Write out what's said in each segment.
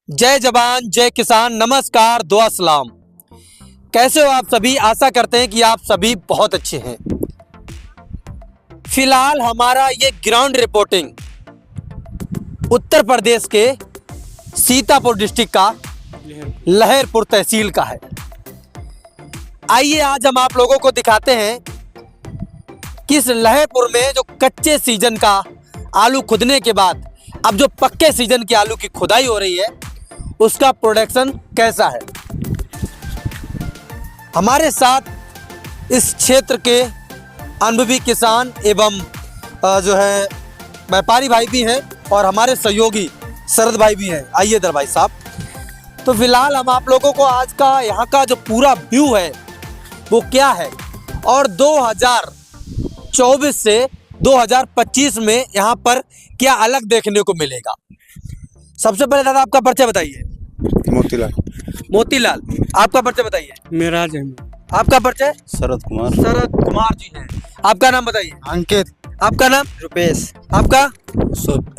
जय जवान जय किसान, नमस्कार, दुआ सलाम। कैसे हो आप सभी? आशा करते हैं कि आप सभी बहुत अच्छे हैं। फिलहाल हमारा ये ग्राउंड रिपोर्टिंग उत्तर प्रदेश के सीतापुर डिस्ट्रिक्ट का लहरपुर तहसील का है। आइए आज हम आप लोगों को दिखाते हैं कि इस लहरपुर में जो कच्चे सीजन का आलू खुदने के बाद अब जो पक्के सीजन के आलू की खुदाई हो रही है उसका प्रोडक्शन कैसा है। हमारे साथ इस क्षेत्र के अनुभवी किसान एवं जो है व्यापारी भाई भी हैं और हमारे सहयोगी शरद भाई भी हैं। आइए इधर भाई साहब। तो फिलहाल हम आप लोगों को आज का यहाँ का जो पूरा व्यू है वो क्या है और 2024 से 2025 में यहाँ पर क्या अलग देखने को मिलेगा। सबसे पहले दादा आपका परिचय बताइए। मोतीलाल। मोतीलाल, आपका परिचय बताइए। मेरा है। आपका परिचय? शरद कुमार। शरद कुमार जी हैं। आपका नाम बताइए। अंकित। आपका नाम? रुपेश। आपका?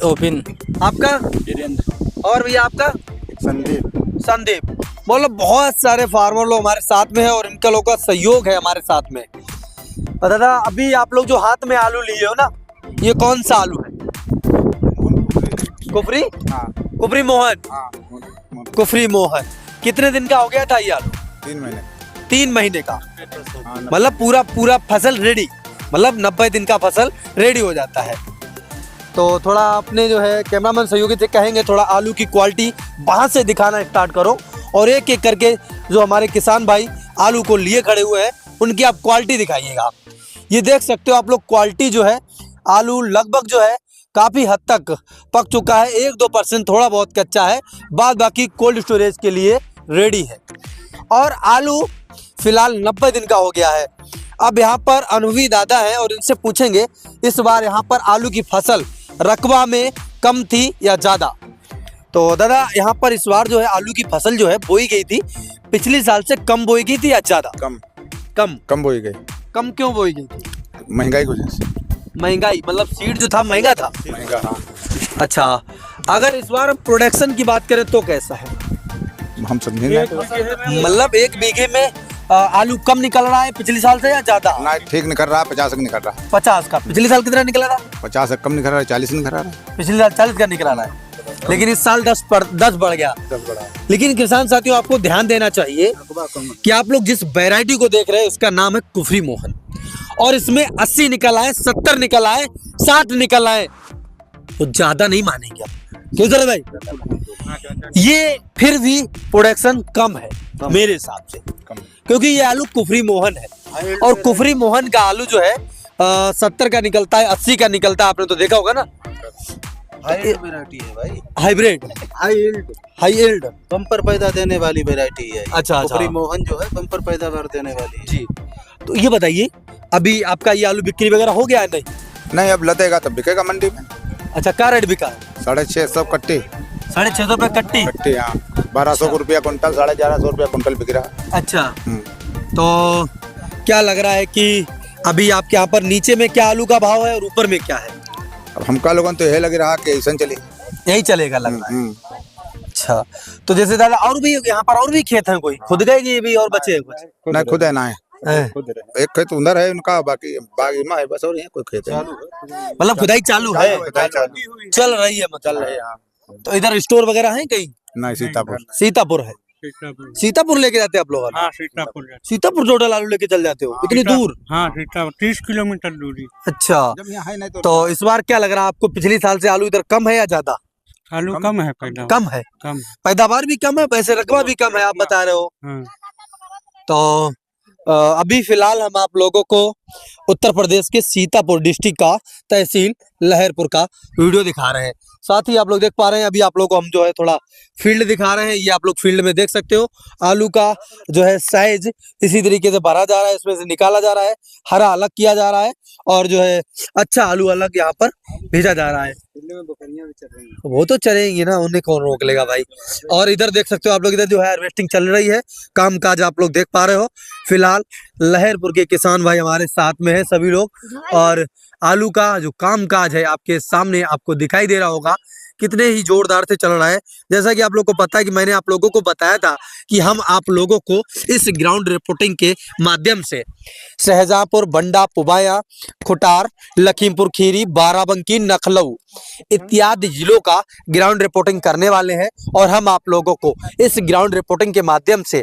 ओपिन। आपका? वीरेंद्र। और भैया आपका? संदीप। संदीप। मतलब बहुत सारे फार्मर लोग हमारे साथ में है और इनका लोगों का सहयोग है हमारे साथ में। और दादा अभी आप लोग जो हाथ में आलू लिए हो ना, ये कौन सा आलू है? कुफरी? हाँ। कुफरी मोहन। हाँ। कुफरी मोहन। कितने दिन का हो गया था ये आलू? 3 महीने। 3 महीने का। हाँ, मतलब पूरा फसल रेडी, मतलब 90 दिन का फसल रेडी हो जाता है। तो थोड़ा अपने जो है कैमरामैन सहयोगी से कहेंगे थोड़ा आलू की क्वालिटी वहाँ से दिखाना स्टार्ट करो और एक एक करके जो हमारे किसान भाई आलू को लिए खड़े हुए हैं उनकी आप क्वालिटी दिखाइएगा। ये देख सकते हो आप लोग क्वालिटी जो है आलू लगभग जो है काफ़ी हद तक पक चुका है। 1-2% थोड़ा बहुत कच्चा है, बाद बाकी कोल्ड स्टोरेज के लिए रेडी है। और आलू फिलहाल 90 दिन का हो गया है। अब यहाँ पर अनुभवी दादा हैं और इनसे पूछेंगे इस बार यहाँ पर आलू की फसल रकबा में कम थी या ज़्यादा। तो दादा यहाँ पर इस बार जो है आलू की फसल जो है बोई गई थी पिछले साल से कम बोई गई थी या ज़्यादा? कम बोई गई। कम क्यों बोई गई थी? महंगाई की वजह से। महंगाई मतलब सीड जो था महंगा था। महंगा। हाँ। अच्छा, अगर इस बार हम प्रोडक्शन की बात करें तो कैसा है? हम समझेंगे मतलब 1 बीघे में आलू कम निकल रहा है पिछले साल से या ज्यादा? ना, ठीक निकल रहा है। 50 का निकल रहा है। 50 का। पिछले साल कितना निकला था? 50 कम निकल रहा है। 40 निकल रहा है। पिछले साल 40 का निकला रहा है, लेकिन इस साल 10 बढ़ गया। 10 बढ़ा। लेकिन किसान साथियों आपको ध्यान देना चाहिए कि आप लोग जिस वैरायटी को देख रहे हैं उसका नाम है कुफरी मोहन और इसमें 80 निकल आए, 70 निकल आए, 60 निकल आए तो ज्यादा नहीं मानेंगे आप। क्यों सर भाई? ये फिर भी प्रोडक्शन कम है मेरे हिसाब से, क्योंकि ये आलू कुफरी मोहन है और कुफरी मोहन का आलू जो है 70 का निकलता है, 80 का निकलता है। आपने तो देखा होगा ना। वैरायटी है भाई। हाइब्रिड, हाई यील्ड, बम्पर पैदा देने वाली वैरायटी है। अच्छा। कुफरी मोहन जो है बम्पर पैदावार देने वाली है जी। तो ये बताइए अभी आपका ये आलू बिक्री वगैरह हो गया है? नहीं, अब लदेगा तब बिकेगा मंडी में। अच्छा, क्या रेट बिका है? 650 कट्टी। 650 रुपए कट्टी। कट्टी। हाँ। 1200 रुपया कुंटल, 1150 रुपया कुंटल बिक रहा है। अच्छा, तो क्या लग रहा है कि अभी आपके यहाँ पर नीचे में क्या आलू का भाव है और ऊपर में क्या है? अब हमका लोगों तो यही लग रहा कि ऐसा चले। यही चलेगा लग रहा है। अच्छा, तो जैसे दादा और भी यहाँ पर और भी खेत हैं, कोई खुद गए कि भी और बचे हैं कुछ? नहीं, खुद है ना है। हैं? एक खेत उधर है उनका, बाकी बागी में है बस, और यहाँ कोई खेत है। मतलब खुदाई चालू है, चल रही है मतलब। चल रहे हैं। तो इधर स्टोर वगैरह है कहीं? नहीं, सीतापुर। सीतापुर है। सीतापुर लेके जाते हैं आप लोग? हाँ, सीतापुर। सीतापुर टोटल आलू लेके चल जाते हो इतनी दूर? हाँ, सीतापुर 30 किलोमीटर दूरी। अच्छा, जब यहाँ है नहीं तो इस बार क्या लग रहा है आपको, पिछले साल से आलू इधर कम है या ज्यादा? आलू कम है पैदावार। कम है। कम। पैदावार भी कम है, पैसे रकबा भी कम है, आप बता रहे हो। हाँ। तो अभी फिलहाल हम आप लोगों को उत्तर प्रदेश के सीतापुर डिस्ट्रिक्ट का तहसील लहरपुर का वीडियो दिखा रहे हैं। साथ ही आप लोग देख पा रहे हैं अभी आप लोग को हम जो है थोड़ा फील्ड दिखा रहे हैं। ये आप लोग फील्ड में देख सकते हो आलू का जो है साइज इसी तरीके से भरा जा रहा है, इसमें से निकाला जा रहा है, हरा अलग किया जा रहा है और जो है अच्छा आलू अलग यहाँ पर भेजा जा रहा है। बकरियां भी चल रही हैं। वो तो चलेंगी ना, उन्हें कौन रोक लेगा भाई। और इधर देख सकते हो आप लोग, इधर जो है हार्वेस्टिंग चल रही है, काम काज आप लोग देख पा रहे हो। फिलहाल लहरपुर के किसान भाई हमारे साथ में है सभी लोग और आलू का जो काम काज है आपके सामने आपको दिखाई दे रहा होगा कितने ही जोरदार से चल रहा है। जैसा कि आप लोग को पता है कि मैंने आप लोगों को बताया था कि हम आप लोगों को इस ग्राउंड रिपोर्टिंग के माध्यम से शाहजहांपुर, बंडा, पुबाया, खुटार, लखीमपुर खीरी, बाराबंकी, नखलऊ इत्यादि जिलों का ग्राउंड रिपोर्टिंग करने वाले हैं और हम आप लोगों को इस ग्राउंड रिपोर्टिंग के माध्यम से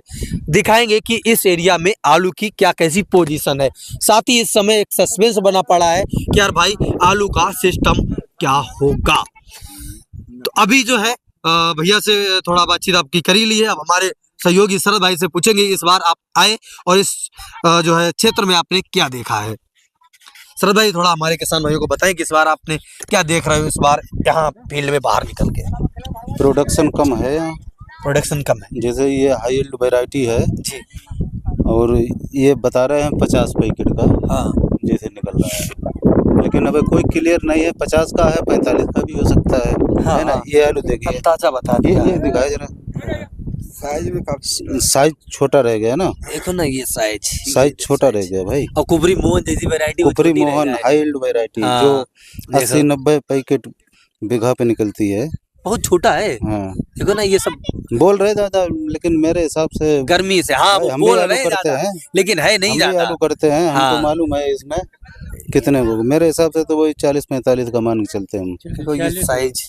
दिखाएंगे कि इस एरिया में आलू की क्या कैसी पोजीशन है। साथ ही इस समय एक सस्पेंस बना पड़ा है कि यार भाई आलू का सिस्टम क्या होगा। तो अभी जो है भैया से थोड़ा बातचीत आपकी करी ली है। अब हमारे सहयोगी शरद भाई से पूछेंगे इस बार आप आए और इस जो है क्षेत्र में आपने क्या देखा है। शरद भाई थोड़ा हमारे किसान भाइयों को बताएं कि इस बार आपने क्या देख रहे हो इस बार यहाँ फील्ड में बाहर निकल के। प्रोडक्शन कम है यहाँ, प्रोडक्शन कम है जैसे ये हाई यील्ड वैरायटी है जी। और ये बता रहे हैं 50 पैकेट का हाँ जैसे निकल रहा है, लेकिन अभी कोई क्लियर नहीं है। 50 का है, 45 का भी हो सकता है ना। ये आलू देखिए, ताजा बता दिया ये दिखाए जरा, साइज में काफी साइज छोटा रह गया ना, देखो ना ये साइज छोटा रह गया भाई। और कुबरी मोहन जैसी variety, Kubri Mohan high yield variety हाँ, जो 80-90 पैकेट बीघा पे निकलती है, बहुत छोटा है। हाँ देखो ना ये सब बोल रहे दादा, लेकिन मेरे हिसाब से गर्मी से, हाँ वो हम बोल भी आलू रहे हैं करते ज्यादा, हैं, लेकिन है नहीं हम भी ज्यादा। आलू करते हैं, हमको हाँ। मालूम है इसमें कितने को। मेरे हिसाब से तो वही 40-45 का मान के चलते हैं हम। देखो ये साइज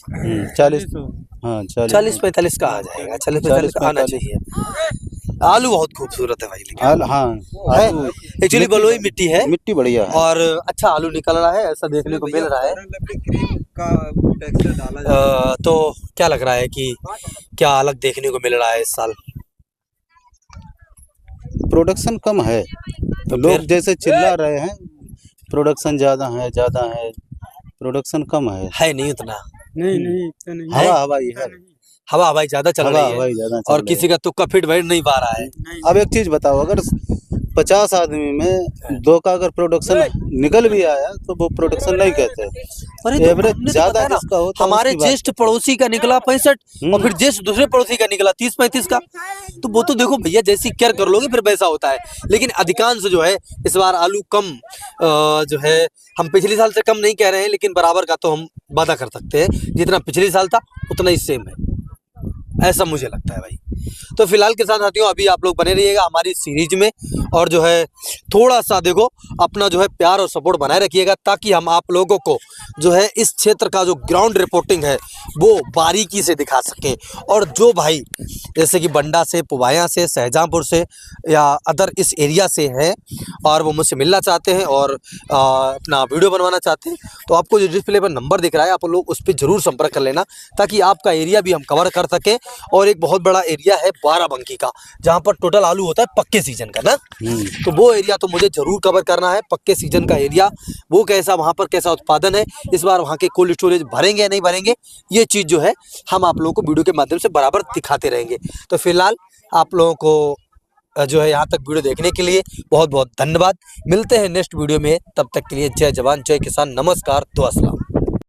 40, हाँ 40-45 का आ जाएगा, 40-45 का आना चाहिए। आलू बहुत खूबसूरत है भाई, लेकिन हाँ है आलू एक्चुअली बलुई मिट्टी है मिट्टी बढ़िया है। और अच्छा आलू निकल रहा है, ऐसा देखने को मिल रहा है। क्रीम का टेक्सचर डाला तो क्या लग रहा है कि क्या अलग देखने को मिल रहा है इस साल? प्रोडक्शन कम है, तो लोग फिर? जैसे चिल्ला रहे हैं प्रोडक्शन ज्यादा है, प्रोडक्शन कम है। नहीं उतना, नहीं इतना नहीं है? हवा हवाई है, हवा हवाई ज्यादा चल हवा रही है हवाई ज्यादा और चल रही किसी का तुक्का फिट बैठ नहीं पा रहा है। नहीं अब एक चीज बताओ, अगर 50 आदमी में 2 का अगर प्रोडक्शन निकल भी आया तो वो प्रोडक्शन नहीं कहते। अरे तो एवरेज हमने तो ज्यादा बताया ना, जिसका होता है हमारे उसकी बात ज्येष्ठ पड़ोसी का निकला 65 और फिर ज्येष्ठ दूसरे पड़ोसी का निकला 30-35 का। तो वो तो देखो भैया जैसी केयर कर लोगे फिर वैसा होता है। लेकिन अधिकांश जो है इस बार आलू कम जो है, हम पिछले साल से कम नहीं कह रहे हैं, लेकिन बराबर का तो हम वादा कर सकते हैं। जितना पिछले साल था उतना ही सेम है, ऐसा मुझे लगता है भाई। तो फिलहाल के साथ साथियों अभी आप लोग बने रहिएगा हमारी सीरीज में और जो है थोड़ा सा देखो अपना जो है प्यार और सपोर्ट बनाए रखिएगा, ताकि हम आप लोगों को जो है इस क्षेत्र का जो ग्राउंड रिपोर्टिंग है वो बारीकी से दिखा सकें। और जो भाई जैसे कि बंडा से, पुबाया से, शाहजहांपुर से या अदर इस एरिया से हैं और वो मुझसे मिलना चाहते हैं और अपना वीडियो बनवाना चाहते हैं, तो आपको जो डिस्प्ले पर नंबर दिख रहा है आप लोग उस पर जरूर संपर्क कर लेना, ताकि आपका एरिया भी हम कवर कर सकें। और एक बहुत बड़ा एरिया है बाराबंकी का, जहाँ पर टोटल आलू होता है पक्के सीजन का ना, तो वो एरिया तो मुझे जरूर कवर करना है। पक्के सीजन का एरिया वो कैसा, वहाँ पर कैसा उत्पादन है, इस बार वहाँ के कोल्ड स्टोरेज भरेंगे या नहीं भरेंगे, ये चीज़ जो है हम आप लोगों को वीडियो के माध्यम से बराबर दिखाते रहेंगे। तो फिलहाल आप लोगों को जो है यहाँ तक वीडियो देखने के लिए बहुत बहुत धन्यवाद। मिलते हैं नेक्स्ट वीडियो में, तब तक के लिए जय जवान जय किसान, नमस्कार, दुआ सलाम।